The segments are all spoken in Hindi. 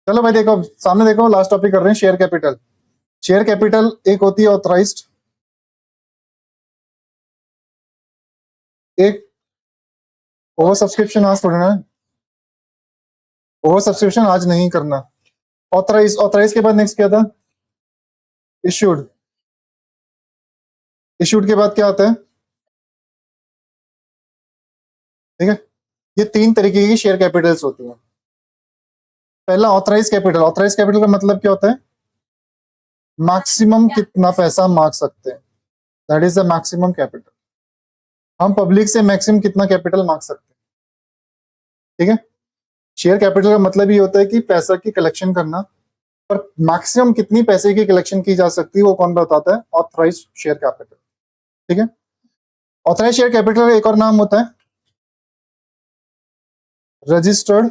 चलो भाई देखो सामने, देखो लास्ट टॉपिक कर रहे हैं शेयर कैपिटल। शेयर कैपिटल एक होती है ऑथराइज्ड, एक ओवर सब्सक्रिप्शन आज थोड़ी ना, ओवर सब्सक्रिप्शन आज नहीं करना। ऑथराइज, ऑथराइज के बाद नेक्स्ट क्या था? इश्यूड। इश्यूड के बाद क्या आता है? ठीक है, ये तीन तरीके की शेयर कैपिटल्स होती हैं। पहला ऑथराइज कैपिटल। ऑथराइज कैपिटल का मतलब क्या होता है? मैक्सिमम कितना पैसा मांग सकते हैं, that is the maximum capital. हम पब्लिक से मैक्सिमम कितना कैपिटल मांग सकते हैं। ठीक है, शेयर कैपिटल का मतलब ये होता है कि पैसा की कलेक्शन करना, पर मैक्सिमम कितनी पैसे की कलेक्शन की जा सकती है वो कौन बताता है? Authorise share capital. ठीक है, ऑथराइज शेयर कैपिटल का एक और नाम होता है रजिस्टर्ड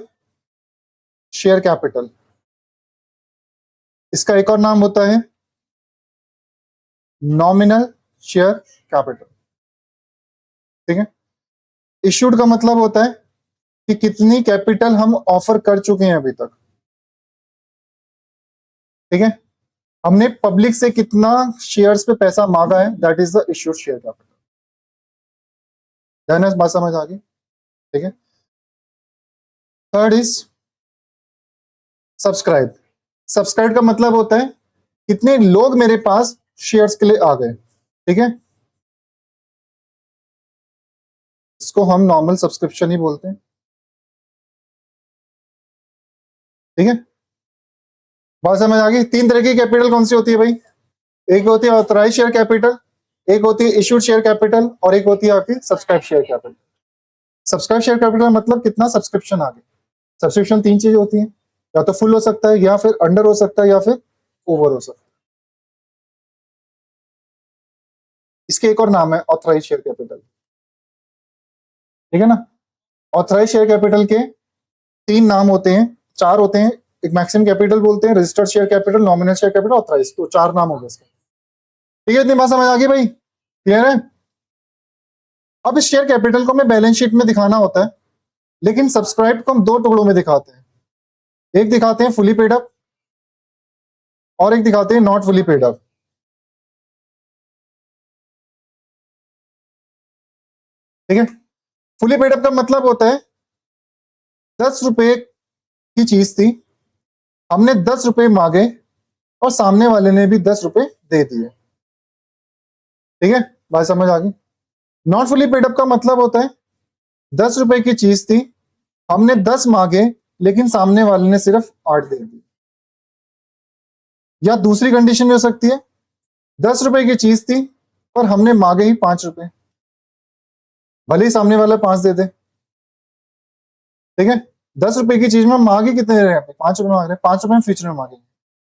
शेयर कैपिटल। इसका एक और नाम होता है नॉमिनल शेयर कैपिटल। ठीक है, इश्यूड का मतलब होता है कि कितनी कैपिटल हम ऑफर कर चुके हैं अभी तक। ठीक है, हमने पब्लिक से कितना शेयर्स पे पैसा मांगा है, that is the issued share capital. बात समझ आ गई? ठीक है, थर्ड इज सब्सक्राइब। सब्सक्राइब का मतलब होता है कितने लोग मेरे पास शेयर्स के लिए आ गए। ठीक है, इसको हम नॉर्मल सब्सक्रिप्शन ही बोलते हैं। ठीक है, बात समझ आ गई? तीन तरह की कैपिटल कौन सी होती है भाई? एक होती है ऑथराइज शेयर कैपिटल, एक होती है इश्यूड शेयर कैपिटल, और एक होती है आपकी subscribe share capital. Subscribe share capital मतलब कितना सब्सक्रिप्शन आ गया। सब्सक्रिप्शन तीन चीज होती है, या तो फुल हो सकता है, या फिर अंडर हो सकता है, या फिर ओवर हो सकता है। इसके एक और नाम है ऑथराइज शेयर कैपिटल। ठीक है ना, ऑथराइज शेयर कैपिटल के तीन नाम होते हैं, चार होते हैं। एक मैक्सिमम कैपिटल बोलते हैं, registered share capital, nominal share capital, authorise, तो चार नाम हो गए इसके। ठीक है, इतनी बात समझ आ गई भाई? क्लियर है? अब इस शेयर कैपिटल को हमें बैलेंस शीट में दिखाना होता है, लेकिन सब्सक्राइब को हम दो टुकड़ों में दिखाते हैं। एक दिखाते हैं फुली पेड अप, और एक दिखाते हैं नॉट फुली पेड अप। ठीक है, फुली पेड अप का मतलब होता है 10 रुपए की चीज थी, हमने 10 रुपए मांगे और सामने वाले ने भी 10 रुपए दे दिए। ठीक है, बात समझ आ गई? नॉट फुली पेड अप का मतलब होता है 10 रुपए की चीज थी, हमने 10 मांगे लेकिन सामने वाले ने सिर्फ 8 दे दिए। या दूसरी कंडीशन भी हो सकती है, 10 रुपए की चीज थी पर हमने मांगे ही 5 रुपए, भले ही सामने वाला 5 दे दे। ठीक है, 10 रुपए की चीज में मांगे कितने दे रहे हैं? 5 रुपए मांग रहे हैं, 5 रुपए हम फ्यूचर में मांगेंगे।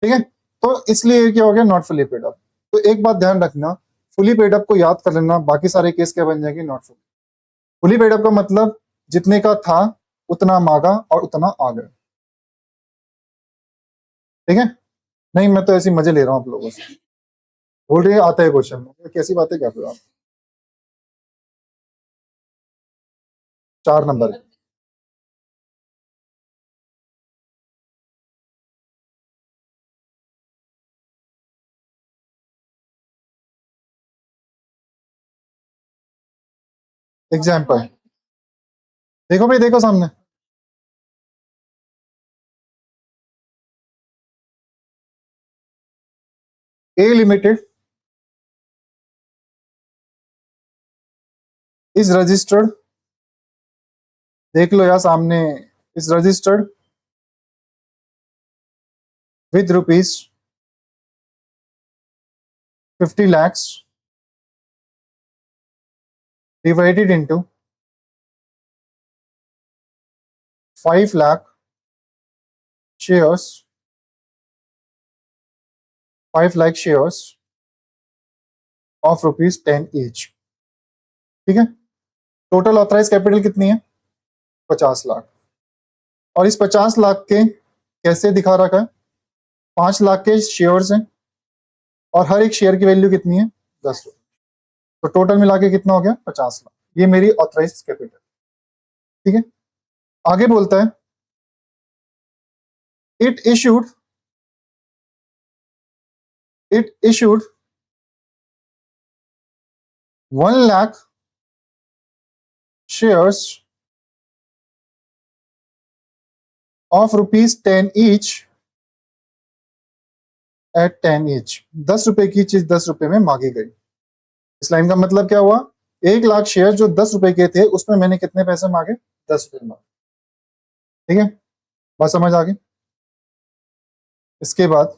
ठीक है, तो इसलिए क्या हो गया? Not fully paid up. तो एक बात ध्यान रखना, फुली पेड अप को याद कर लेना, बाकी सारे केस क्या बन जाएंगे? Not fully. Fully paid up का मतलब जितने का था उतना मांगा और उतना आ गया। ठीक है, नहीं मैं तो ऐसी मजे ले रहा हूँ आप लोगों से। बोल रही है आता है क्वेश्चन, कैसी बातें कर रहे हो आप? 4 नंबर। एग्जाम्पल देखो भाई, देखो सामने। ए लिमिटेड इज रजिस्टर्ड, देख लो यार सामने, is registered with rupees 50 lakhs divided into 5 lakh shares, 5 lakh shares of rupees 10 each। ठीक है, टोटल ऑथराइज कैपिटल कितनी है? 50 लाख। और इस 50 लाख के कैसे दिखा रखा है? 5 लाख के शेयर्स हैं, और हर एक शेयर की वैल्यू कितनी है? 10 रुपए। तो टोटल मिला के कितना हो गया? 50 लाख। ये मेरी ऑथराइज कैपिटल। ठीक है, आगे बोलता है it issued 1 lakh shares of ₹10 each at 10 each. 10 रुपए की चीज 10 रुपए में मांगी गई। इस लाइन का मतलब क्या हुआ? 1 लाख शेयर जो 10 रुपए के थे उसमें मैंने कितने पैसे मांगे? 10 रुपए मांगे। ठीक है, बात समझ आ गई? इसके बाद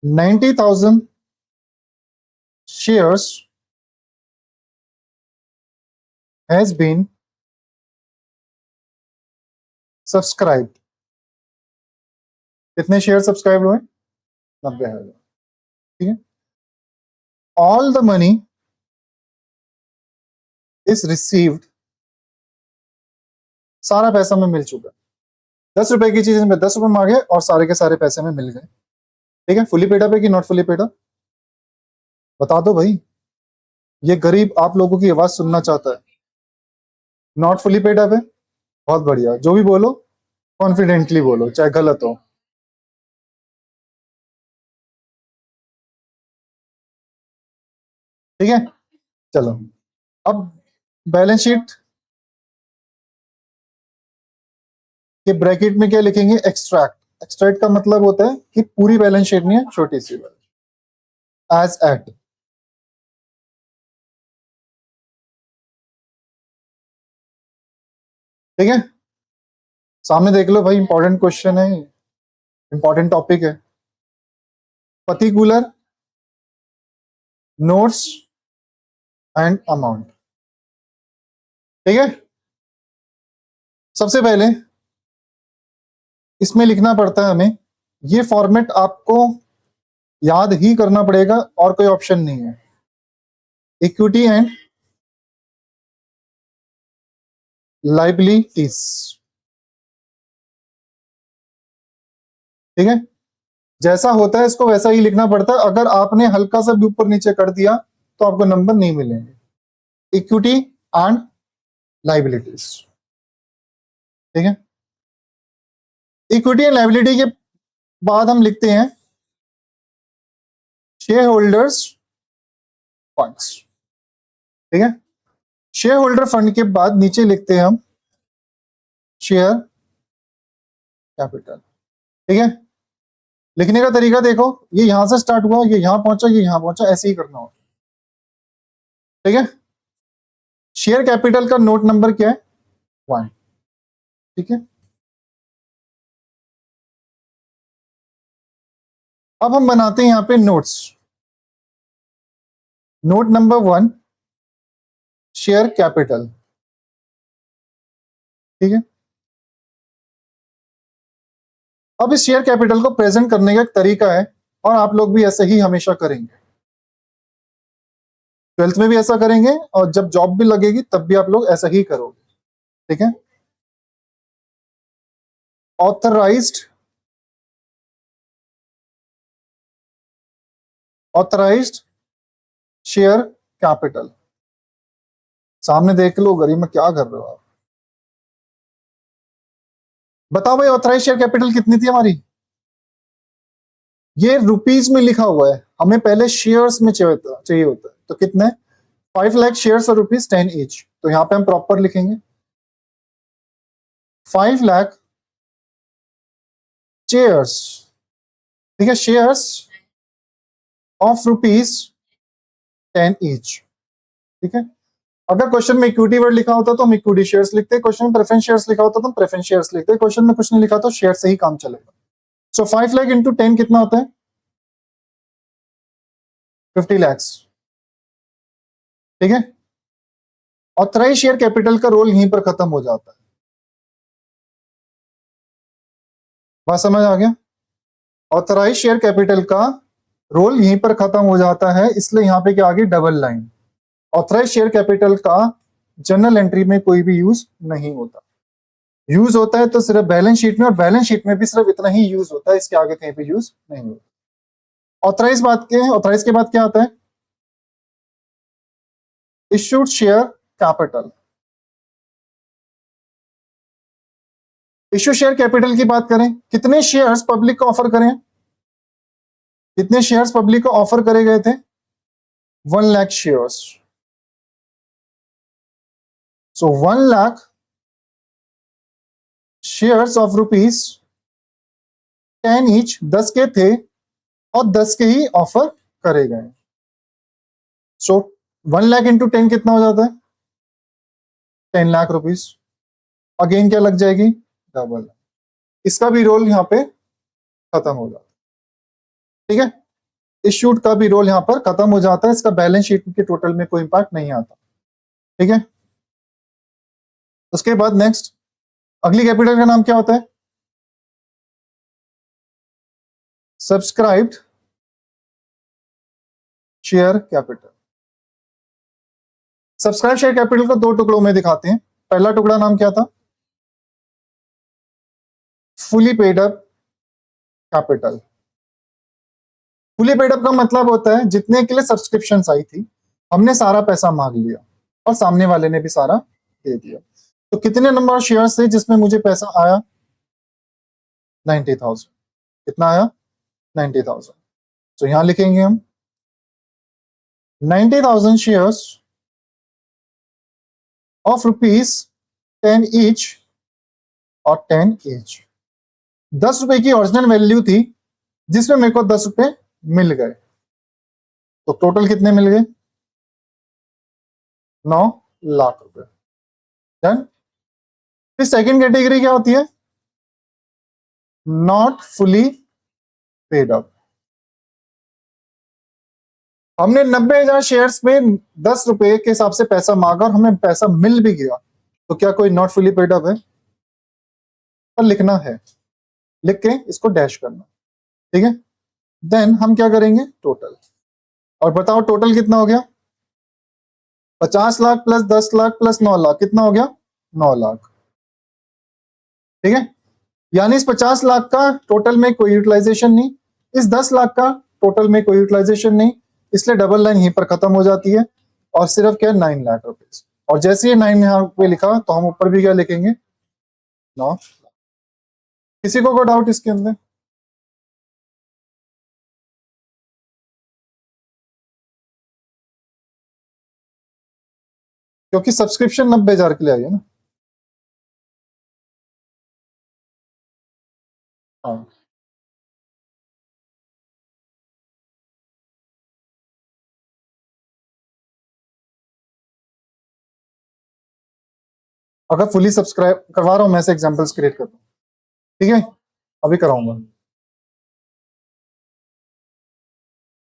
$90,000 shares has been subscribed. कितने शेयर सब्सक्राइब हुए? 90,000। ठीक है, all the money is received, सारा पैसा में मिल चुका। 10 रुपए की चीज में 10 रुपए मांगे और सारे के सारे पैसे में मिल गए। ठीक है, फुली पेड अप है कि नॉट फुली पेड अप? बता दो भाई, ये गरीब आप लोगों की आवाज सुनना चाहता है। नॉट फुली पेड अप है? बहुत बढ़िया, जो भी बोलो कॉन्फिडेंटली बोलो, चाहे गलत हो। ठीक है, चलो अब बैलेंस शीट के ब्रैकेट में क्या लिखेंगे? एक्सट्रैक्ट। एक्सट्रैक्ट का मतलब होता है कि पूरी बैलेंस शीट नहीं है, छोटी सी एज एट। ठीक है, सामने देख लो भाई, इंपॉर्टेंट क्वेश्चन है, इंपॉर्टेंट टॉपिक है। Particular notes and amount. ठीक है, सबसे पहले इसमें लिखना पड़ता है हमें, ये फॉर्मेट आपको याद ही करना पड़ेगा और कोई ऑप्शन नहीं है। Equity and liabilities. ठीक है, जैसा होता है इसको वैसा ही लिखना पड़ता है। अगर आपने हल्का सा भी ऊपर नीचे कर दिया तो आपको नंबर नहीं मिलेंगे। Equity and liabilities. ठीक है, इक्विटी एंड लाइबिलिटी के बाद हम लिखते हैं शेयर होल्डर्स फंड्स। ठीक है, शेयर होल्डर फंड के बाद नीचे लिखते हैं हम शेयर कैपिटल। ठीक है, लिखने का तरीका देखो, ये यहां से स्टार्ट हुआ, ये यहां पहुंचा, ये यहां पहुंचा, ऐसे ही करना होगा। ठीक है, शेयर कैपिटल का नोट नंबर क्या है? 1। ठीक है, अब हम बनाते हैं यहां पे notes. Note number 1 share capital. ठीक है, अब इस शेयर कैपिटल को प्रेजेंट करने का एक तरीका है और आप लोग भी ऐसे ही हमेशा करेंगे। 12th में भी ऐसा करेंगे और जब जॉब भी लगेगी तब भी आप लोग ऐसा ही करोगे। ठीक है, ऑथराइज्ड शेयर कैपिटल। सामने देख लो गरीब में क्या कर रहे हो आप? बताओ भाई, ऑथराइज शेयर कैपिटल कितनी थी हमारी? ये रुपीज में लिखा हुआ है, हमें पहले शेयर्स में चाहिए होता है। तो कितने? 5 लाख शेयर्स और ₹10 ईच। तो यहां पे हम प्रॉपर लिखेंगे 5 लाख शेयर्स। ठीक है, शेयर्स ऑफ ₹10 ईच। ठीक है, अगर क्वेश्चन में इक्विटी वर्ड लिखा होता तो हम इक्विटी शेयर्स लिखते, क्वेश्चन में प्रेफरेंस शेयर्स लिखा होता तो हम प्रेफरेंस शेयर्स लिखते, क्वेश्चन में कुछ नहीं लिखा तो शेयर से ही काम चलेगा। सो 5 लाख इंटू 10 कितना होता है? 50 lakhs। ठीक है, ऑथराइज शेयर कैपिटल का रोल यहीं पर खत्म हो जाता है। बात समझ आ गया? ऑथराइज शेयर कैपिटल का रोल यहीं पर खत्म हो जाता है, इसलिए यहां पे क्या आ गई? Double line. Authorise share capital का जर्नल एंट्री में कोई भी यूज नहीं होता। यूज होता है तो सिर्फ बैलेंस शीट में, और बैलेंस शीट में भी सिर्फ इतना ही यूज होता है, इसके आगे कहीं पे यूज नहीं होता। ऑथराइज के बाद क्या आता है? Issued share capital. Issue share capital की बात करें, कितने शेयर्स पब्लिक को ऑफर करें, कितने शेयर्स पब्लिक को ऑफर करे गए थे? 1 lakh shares. So 1 lakh shares of ₹10 each, 10 के थे और 10 के ही ऑफर करे गए। सो 1 लाख इंटू 10 कितना हो जाता है? 10 लाख रुपीस। अगेन क्या लग जाएगी? डबल। इसका भी रोल यहां पे खत्म हो जाता है, ठीक है। इश्यूड का भी रोल यहां पर खत्म हो जाता है, इसका बैलेंस शीट के टोटल में कोई इंपैक्ट नहीं आता, ठीक है। उसके बाद नेक्स्ट अगली कैपिटल का नाम क्या होता है? Subscribed share capital. Subscribe share capital को 2 टुकड़ों में दिखाते हैं। पहला टुकड़ा नाम क्या था? Fully paid up capital. Fully paid up का मतलब होता है जितने के लिए सब्सक्रिप्शन आई थी, हमने सारा पैसा मांग लिया और सामने वाले ने भी सारा दे दिया। तो कितने नंबर ऑफ शेयर्स थे जिसमें मुझे पैसा आया? 90,000। कितना आया? 90,000। तो यहां लिखेंगे हम 90,000 शेयर्स ऑफ ₹10 ईच और 10 ईच। 10 रुपए की ओरिजिनल वैल्यू थी जिसमें मेरे को 10 रुपए मिल गए, तो टोटल कितने मिल गए? 9 लाख रुपए। डन। फिर सेकंड कैटेगरी क्या होती है? Not fully paid up. हमने 90,000 शेयर्स में 10 रुपए के हिसाब से पैसा मांगा और हमें पैसा मिल भी गया, तो क्या कोई नॉट फुली पेड अप है? पर लिखना है, लिख के इसको डैश करना, ठीक है। देन हम क्या करेंगे? टोटल। और बताओ टोटल कितना हो गया? 50 लाख प्लस 10 लाख प्लस 9 लाख, कितना हो गया? 9 लाख, ठीक है। यानी इस 50 लाख का टोटल में कोई यूटिलाइजेशन नहीं, इस 10 लाख का टोटल में कोई यूटिलाइजेशन नहीं, इसलिए डबल लाइन यहीं पर खत्म हो जाती है और सिर्फ क्या? 9 लाख रुपीज। और जैसे ये 9 यहाँ पे लिखा तो हम ऊपर भी क्या लिखेंगे? 9। किसी को कोई डाउट इसके अंदर? क्योंकि सब्सक्रिप्शन 90,000 के लिए आई है ना। हाँ, अगर फुली सब्सक्राइब करवा रहा हूं मैं, ऐसे एग्जांपल्स क्रिएट करता हूं, ठीक है। अभी कराऊंगा,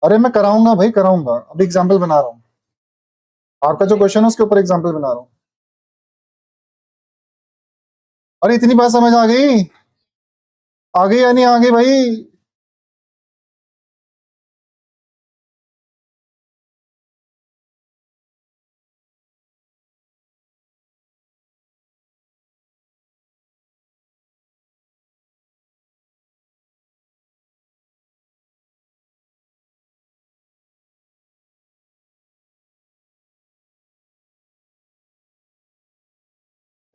अरे मैं कराऊंगा भाई, कराऊंगा। अभी एग्जांपल बना रहा हूं, आपका जो क्वेश्चन है उसके ऊपर एग्जांपल बना रहा हूं। अरे इतनी बात समझ आ गई? आ गई या नहीं आ गई भाई?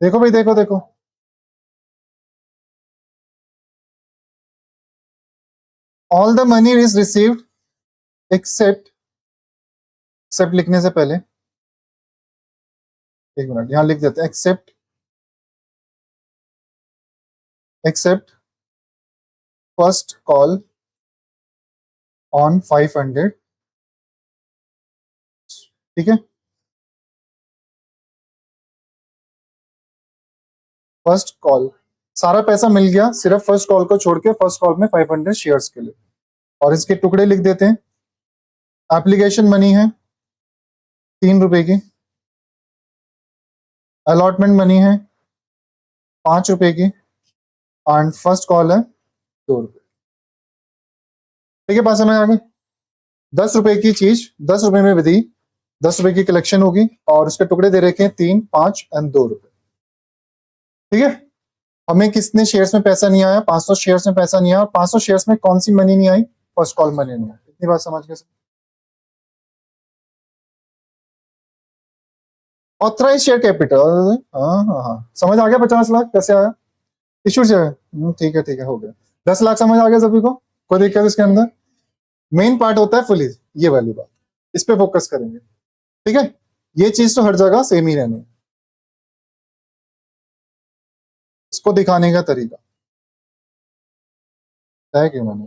देखो भाई, देखो देखो, all the money is received accept लिखने से पहले एक मिनट यहां लिख देते हैं, एक्सेप्ट फर्स्ट कॉल ऑन 500, ठीक है। फर्स्ट कॉल, सारा पैसा मिल गया सिर्फ फर्स्ट कॉल को छोड़ के, फर्स्ट कॉल में 500 शेयर्स के लिए। और इसके टुकड़े लिख देते हैं। एप्लीकेशन मनी है 3 रुपए की, अलॉटमेंट मनी है 5 रुपए की, एंड फर्स्ट कॉल है 2 रुपए, ठीक है। बात समझ आ गई? 10 रुपए की चीज 10 रुपए में भी दी, 10 रुपए की कलेक्शन होगी और उसके टुकड़े दे रखे हैं 3, 5 एंड 2 रुपए, ठीक है। हमें कितने शेयर्स में पैसा नहीं आया? 500 शेयर्स में पैसा नहीं आया। 500 शेयर्स में कौन सी मनी नहीं आई? फर्स्ट कॉल मनी नहीं आई। इतनी बात समझ गए? ऑथराइज शेयर कैपिटल, हाँ हाँ हाँ, समझ आ गया 50 लाख कैसे आया, इशू से, ठीक है हो गया। 10 लाख समझ आ गया सभी को, कोई दिक्कत इसके अंदर? मेन पार्ट होता है फुली, ये वाली बात, इस पे फोकस करेंगे, ठीक है। ये चीज तो हर जगह सेम ही रहनी है, इसको दिखाने का तरीका है क्यों मैंने,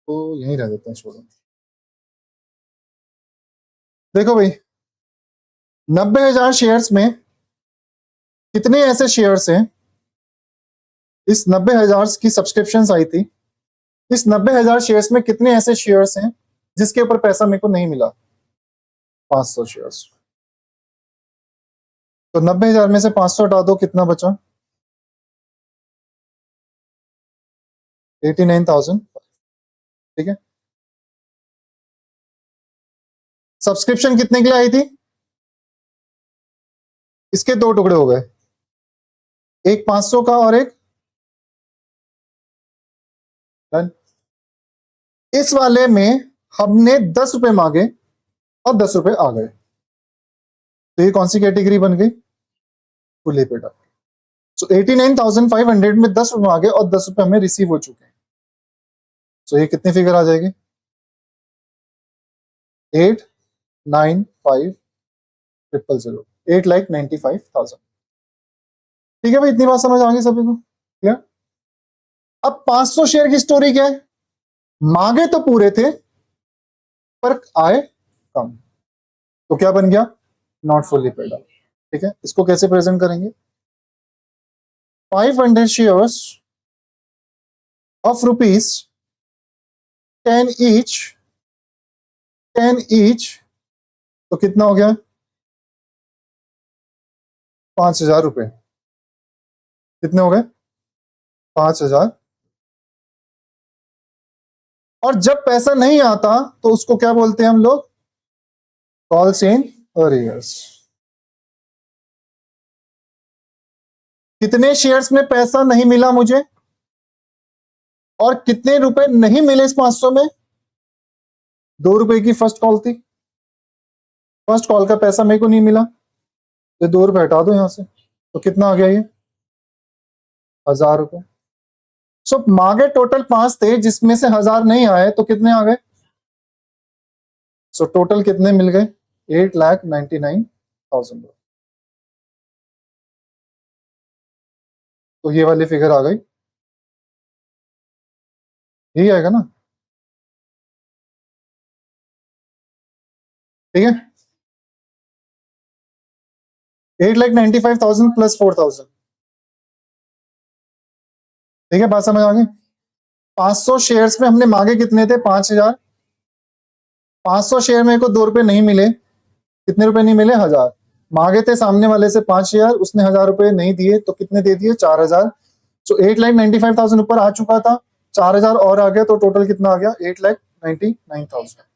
तो यहीं रह देते हैं, छोड़ो। देखो भाई, 90,000 शेयर्स में कितने ऐसे शेयर्स हैं, इस 90,000 की सब्सक्रिप्शन आई थी, इस 90,000 शेयर्स में कितने ऐसे शेयर्स हैं जिसके ऊपर पैसा मेरे को नहीं मिला? 500 शेयर्स। तो 90,000 में से 500 हटा दो, कितना बचा? 89,000, ठीक है। सब्सक्रिप्शन कितने के लिए आई थी? इसके दो टुकड़े हो गए, एक 500 का और एक डन। इस वाले में हमने 10 रुपए मांगे और 10 रुपए आ गए, तो ये कौन सी कैटेगरी बन गई? Fully paid up. सो 89,500 में 10 रुपए मांगे और 10 रुपए हमें रिसीव हो चुके हैं, सो ये कितनी फिगर आ जाएगी? 8,95,000, 8,95,000। ठीक है भाई, इतनी बात समझ आ गई सभी को, क्लियर? अब 500 शेयर की स्टोरी क्या है? मांगे तो पूरे थे पर आए कम, तो क्या बन गया? नॉट फुली पेड अप, ठीक है। इसको कैसे प्रेजेंट करेंगे? 500 shares of rupees 10 each, 10 each, तो कितना हो गया? 5,000 रुपए। कितने हो गए? 5,000। और जब पैसा नहीं आता तो उसको क्या बोलते हैं हम लोग? Calls in arrears. कितने शेयर्स में पैसा नहीं मिला मुझे, और कितने रुपए नहीं मिले इस 500 में? 2 रुपए की फर्स्ट कॉल थी, फर्स्ट कॉल का पैसा मेरे को नहीं मिला, तो 2 रुपए हटा दो यहां से, तो कितना आ गया ये? 1,000 रुपए। सो मांगे टोटल 5 थे, जिसमें से 1,000 नहीं आए, तो कितने आ गए? सो टोटल कितने मिल गए? 8,99,000। तो ये वाली फिगर आ गई, यही आएगा ना, ठीक है। 8,95,000 प्लस 4,000, ठीक है, बात समझ आ गई? 500 शेयर्स में हमने मांगे कितने थे? 5,000। 500 शेयर में को 2 रुपए नहीं मिले, कितने रुपए नहीं मिले? 1,000। मांगे थे सामने वाले से 5,000, उसने 1,000 रुपए नहीं दिए, तो कितने दे दिए? 4,000। सो 8,95,000 ऊपर आ चुका था, 4,000 और आ गया, तो टोटल कितना आ गया? 8,99,000।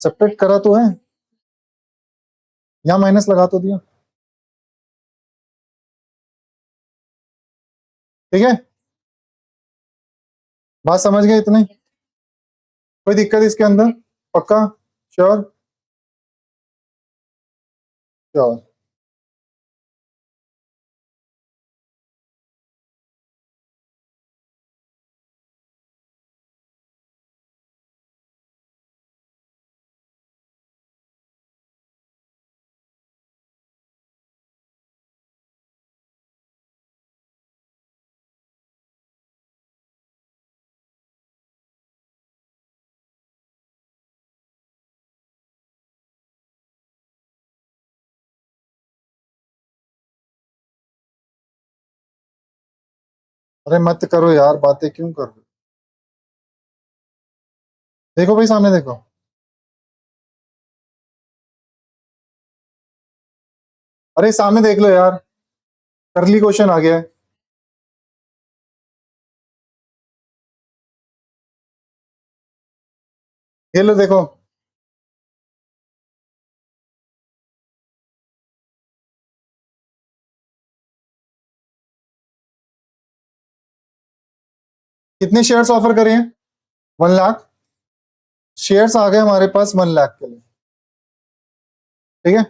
सेपरेट करा तो है, यहाँ माइनस लगा तो दिया, ठीक है। बात समझ गए इतने? कोई दिक्कत इसके अंदर? पक्का? श्योर? श्योर। अरे मत करो यार, बातें क्यों कर रहे हो? देखो भाई, सामने देखो, अरे सामने देख लो यार, करली क्वेश्चन आ गया है। ये लो देखो, कितने शेयर्स ऑफर करे हैं? 1 लाख शेयर्स आ गए हमारे पास 1 लाख के लिए, ठीक है।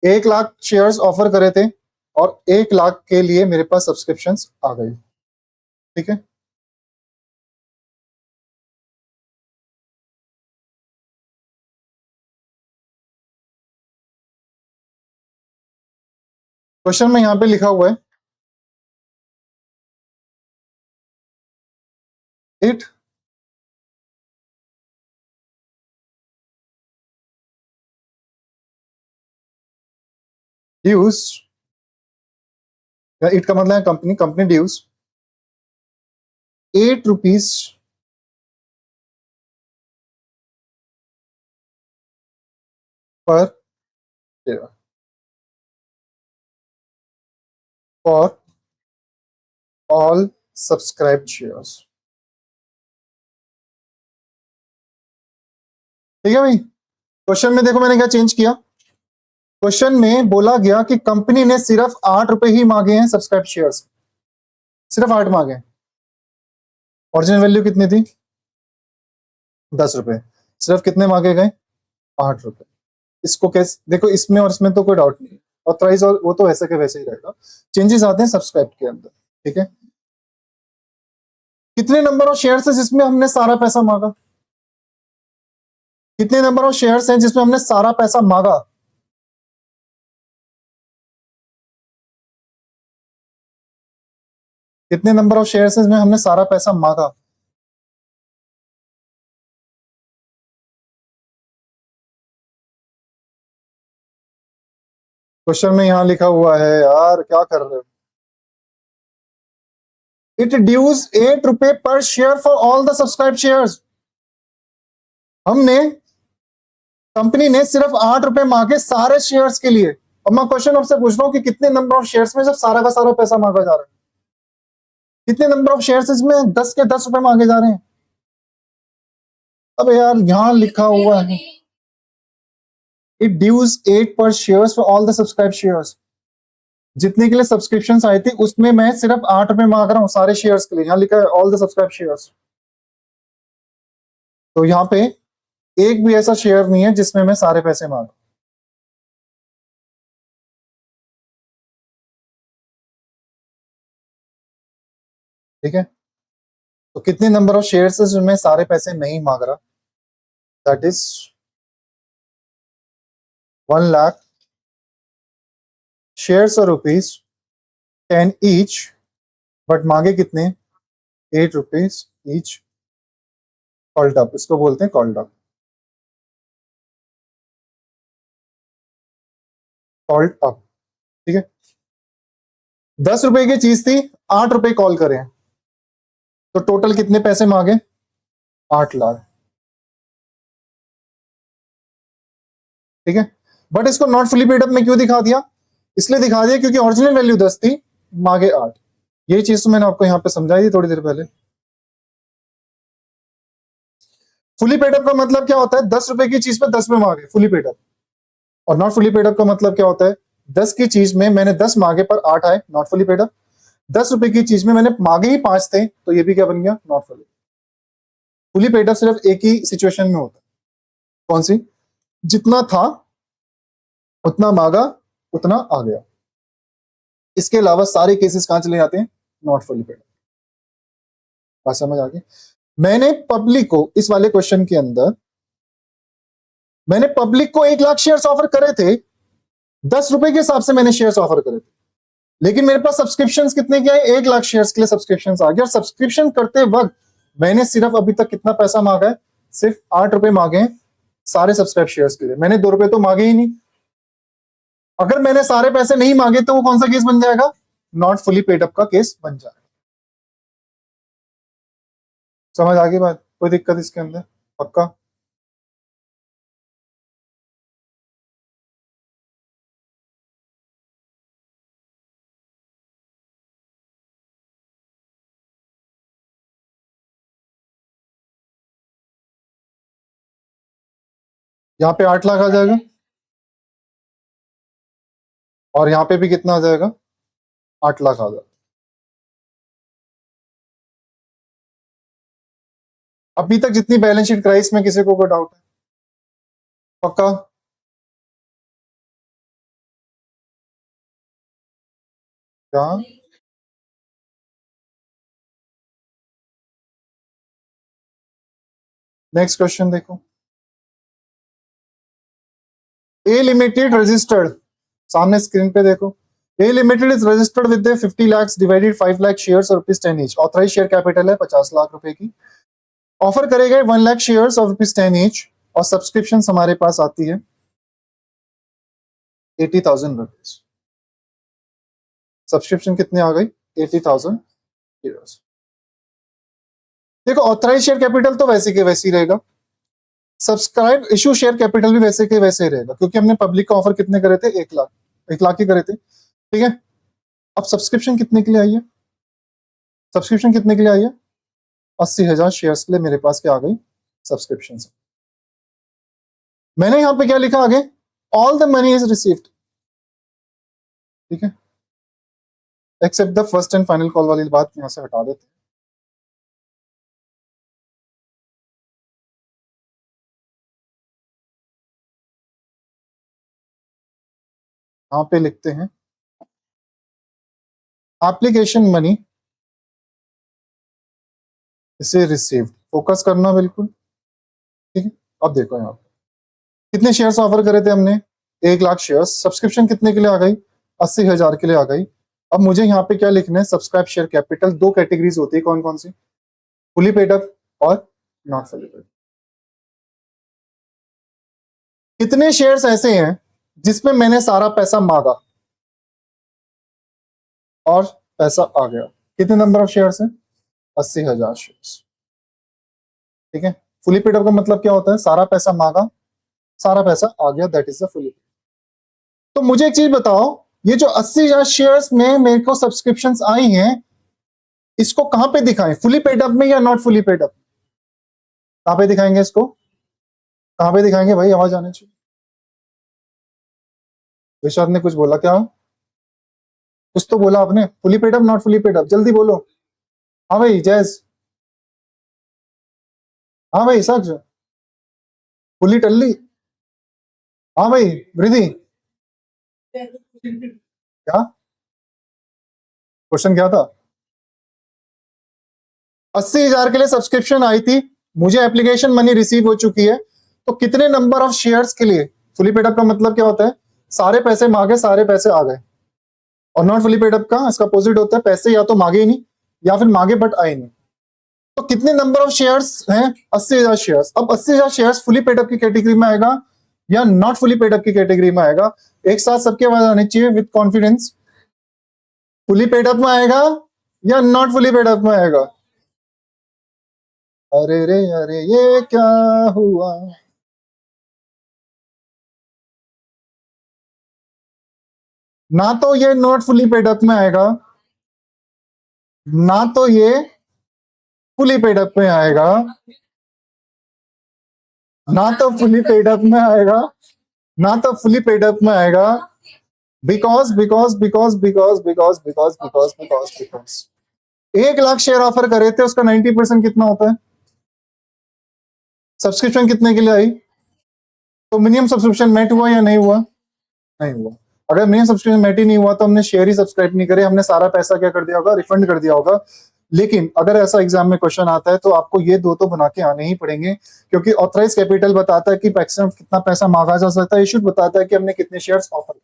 1 लाख शेयर्स ऑफर करे थे और 1 लाख के लिए मेरे पास सब्सक्रिप्शंस आ गई, ठीक है। क्वेश्चन में यहां पे लिखा हुआ है, इट ड्यूज, इट का मतलब है company, company dues 8 rupees per share for all subscribed shares, ठीक है भाई। क्वेश्चन में देखो मैंने क्या चेंज किया, क्वेश्चन में बोला गया कि कंपनी ने सिर्फ 8 रुपए ही मांगे हैं सब्सक्राइब शेयर्स, सिर्फ 8 मांगे। ओरिजिनल वैल्यू कितनी थी? 10 रुपए। सिर्फ कितने मांगे गए? 8 रुपए। इसको कैसे देखो, इसमें और इसमें तो कोई डाउट नहीं, ऑथराइज और वो तो वैसे के वैसे ही रहेगा, चेंजेस आते हैं सब्सक्राइब के अंदर, ठीक है। कितने नंबर ऑफ शेयर्स है जिसमें हमने सारा पैसा मांगा? कितने नंबर ऑफ शेयर्स हैं जिसमें हमने सारा पैसा मांगा? कितने नंबर ऑफ शेयर्स हैं जिसमें हमने सारा पैसा मांगा? क्वेश्चन में यहां लिखा हुआ है यार, क्या कर रहे हो? इट ड्यूज 8 रुपए पर share for all the subscribe shares. हमने, कंपनी ने सिर्फ 8 रुपए मांगे सारे शेयर्स के लिए। अब मैं क्वेश्चन आपसे पूछ रहा हूं कि कितने नंबर ऑफ शेयर्स में जब सारा का सारा पैसा मांगा जा रहा है? कितने नंबर ऑफ शेयर्स इसमें 10 के 10 रुपए मांगे जा रहे हैं? अब यार यहां लिखा हुआ है इट ड्यूज 8 पर shares for all the subscribe shares, जितने के लिए सब्सक्रिप्शन आई थी उसमें मैं सिर्फ 8 रुपए मांग रहा हूं सारे शेयर्स के लिए। यहां लिखा है ऑल द सब्सक्राइब शेयर्स, तो यहां पे एक भी ऐसा शेयर नहीं है जिसमें मैं सारे पैसे मांग, ठीक है। तो कितने नंबर ऑफ शेयर्स है जिनमें सारे पैसे नहीं मांग रहा? दैट इज 1 लाख शेयर्स और रुपीज 10 ईच, बट मांगे कितने? 8 रुपीज ईच, कॉल्ड अप, इसको बोलते हैं कॉल्ड अप, कॉल्ड अप, ठीक है। 10 रुपए की चीज थी, 8 रुपए कॉल करें, तो टोटल कितने पैसे मांगे? 8 लाख, ठीक है। बट इसको नॉट फुली पेड अप में क्यों दिखा दिया? इसलिए दिखा दिया क्योंकि ओरिजिनल वैल्यू 10 थी, मांगे 8। यही चीज तो मैंने आपको यहाँ पे समझाई थी थोड़ी देर पहले। फुली पेड अप का मतलब क्या होता है? 10 रुपए की चीज पे 10 में मांगे, फुली पेड अप। और नॉट फुली पेड अप का मतलब क्या होता है? 10 की चीज में मैंने 10 मांगे पर 8 आए, नॉट फुली पेड अप। 10 रुपए की चीज में मैंने मांगे ही 5 थे, तो ये भी क्या बन गया? Not fully. Fully paid up सिर्फ एक ही सिचुएशन में होता है, कौन सी? जितना था उतना मांगा उतना आ गया। इसके अलावा सारे केसेस कहां चले जाते हैं? Not fully paid. बात समझ आ गई? मैंने पब्लिक को इस वाले क्वेश्चन के अंदर, मैंने पब्लिक को 1 लाख शेयर्स ऑफर करे थे, 10 रुपए के हिसाब से मैंने शेयर्स ऑफर करे थे, लेकिन मेरे पास सब्सक्रिप्शन कितने के आए? 1 लाख शेयर्स के लिए सब्सक्रिप्शन आ गया। और सब्सक्रिप्शन करते वक्त मैंने सिर्फ अभी तक कितना पैसा मांगा है? सिर्फ 8 रुपए मांगे हैं सारे सब्सक्राइब शेयर्स के लिए, मैंने 2 रुपए तो मांगे ही नहीं। अगर मैंने सारे पैसे नहीं मांगे तो वो कौन सा केस बन जाएगा? नॉट फुली पेड अप का केस बन जाएगा। समझ आ गई बात? कोई दिक्कत इसके अंदर? पक्का? यहाँ पे 8 लाख आ जाएगा और यहाँ पे भी कितना आ जाएगा? 8 लाख आ जाएगा। अभी तक जितनी बैलेंस शीट कराई इसमें किसी को कोई डाउट है? पक्का? क्या? नेक्स्ट क्वेश्चन देखो। ए लिमिटेड रजिस्टर्ड, सामने स्क्रीन पे देखो। A limited is registered with 50 lakhs डिवाइडेड 5 लाख शेयर्स और ₹10 ईच। ऑथराइज शेयर कैपिटल है 50 लाख रुपए की। ऑफर करे गए 1 लाख शेयर्स ऑफ ₹10 ईच और सब्सक्रिप्शन हमारे पास आती है 80,000 रुपीज। सब्सक्रिप्शन कितने आ गई? 80,000 शेयर्स। देखो ऑथराइज शेयर कैपिटल तो वैसे के वैसे ही रहेगा, सब्सक्राइब इशू शेयर कैपिटल भी वैसे के वैसे ही रहेगा, क्योंकि हमने पब्लिक का ऑफर कितने करे थे? 1 लाख ही करे थे। ठीक है, अब सब्सक्रिप्शन कितने के लिए आई है? सब्सक्रिप्शन कितने के लिए आई है? 80,000 शेयर्स के लिए मेरे पास क्या आ गई? सब्सक्रिप्शन। मैंने यहां पे क्या लिखा आगे? All the money is received. ठीक है, except the first and final call वाली बात यहां से हटा देते हैं। यहां पे लिखते हैं एप्लीकेशन मनी इसे रिसीव्ड। फोकस करना बिल्कुल। ठीक है, अब देखो यहाँ पे कितने शेयर्स ऑफर करे थे हमने? 1 लाख शेयर्स। सब्सक्रिप्शन कितने के लिए आ गई? 80,000 के लिए आ गई। अब मुझे यहाँ पे क्या लिखना है? Subscribe share capital. 2 कैटेगरीज होती है, कौन कौन सी? फुली पेड अप और नॉट फुली पेड। कितने शेयर्स ऐसे हैं जिसमें मैंने सारा पैसा मांगा और पैसा आ गया? कितने नंबर ऑफ शेयर्स हैं? 80,000 शेयर्स। ठीक है, फुली पेड अप का मतलब क्या होता है? सारा पैसा मांगा, सारा पैसा आ गया, that is the fully paid. तो मुझे एक चीज बताओ, ये जो 80,000 शेयर्स में मेरे को सब्सक्रिप्शंस आई हैं, इसको कहां पे दिखाएं? फुली पेड अप में या नॉट फुली पेड अप? कहां पे दिखाएंगे इसको? कहां पे दिखाएंगे भाई? आवाज आने चाहिए। विशाल ने कुछ बोला क्या? कुछ तो बोला आपने। Fully paid up, not fully paid up, जल्दी बोलो। हाँ भाई जैस, हाँ भाई सच, फुली टल्ली, हाँ भाई वृद्धि। क्या क्वेश्चन क्या था? 80,000 के लिए सब्सक्रिप्शन आई थी, मुझे एप्लीकेशन मनी रिसीव हो चुकी है, तो कितने नंबर ऑफ शेयर्स के लिए? फुली पेड अप का मतलब क्या होता है? सारे पैसे मांगे, सारे पैसे आ गए। और नॉट फुली पेड अप का इसका अपोजिट होता है, पैसे या तो मांगे ही नहीं या फिर मांगे बट आए नहीं। तो कितने नंबर ऑफ शेयर्स हैं? 80,000 शेयर्स। अब 80,000 शेयर्स फुली पेड अप की कैटेगरी में आएगा या नॉट फुली पेड अप की कैटेगरी में आएगा? एक साथ सबके आवाज आनी चाहिए with confidence. Fully paid up में आएगा या नॉट फुली पेड अप में आएगा? अरे रे अरे ये क्या हुआ? ना तो ये नॉट फुली पेड अप में आएगा, ना तो ये फुली पेड अप में आएगा, ना तो फुली पेड अप में आएगा, ना तो फुली पेड अप में आएगा। Because because because because because because because because because 1 lakh share offer करे थे, उसका 90% कितना होता है? सब्सक्रिप्शन कितने के लिए आई? तो मिनिमम सब्सक्रिप्शन मेट हुआ या नहीं हुआ? नहीं हुआ। अगर मिनिमम सब्सक्रिप्शन मेट ही नहीं हुआ तो हमने शेयर ही सब्सक्राइब नहीं करे, हमने सारा पैसा क्या कर दिया होगा? रिफंड कर दिया होगा। लेकिन अगर ऐसा एग्जाम में क्वेश्चन आता है तो आपको ये दो तो बना के आने ही पड़ेंगे, क्योंकि ऑथराइज कैपिटल बताता है कि मैक्सिमम कितना पैसा मांगा जा सकता है, इशूड बताता है कि हमने कितने शेयर्स ऑफर।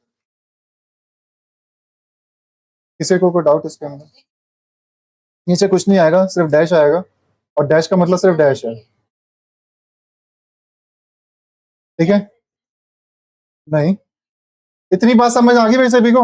किसी को कोई डाउट इसके अंदर? नीचे कुछ नहीं आएगा, सिर्फ डैश आएगा, और डैश का मतलब सिर्फ डैश है। ठीक है, नहीं इतनी बात समझ आ गई भाई सभी को?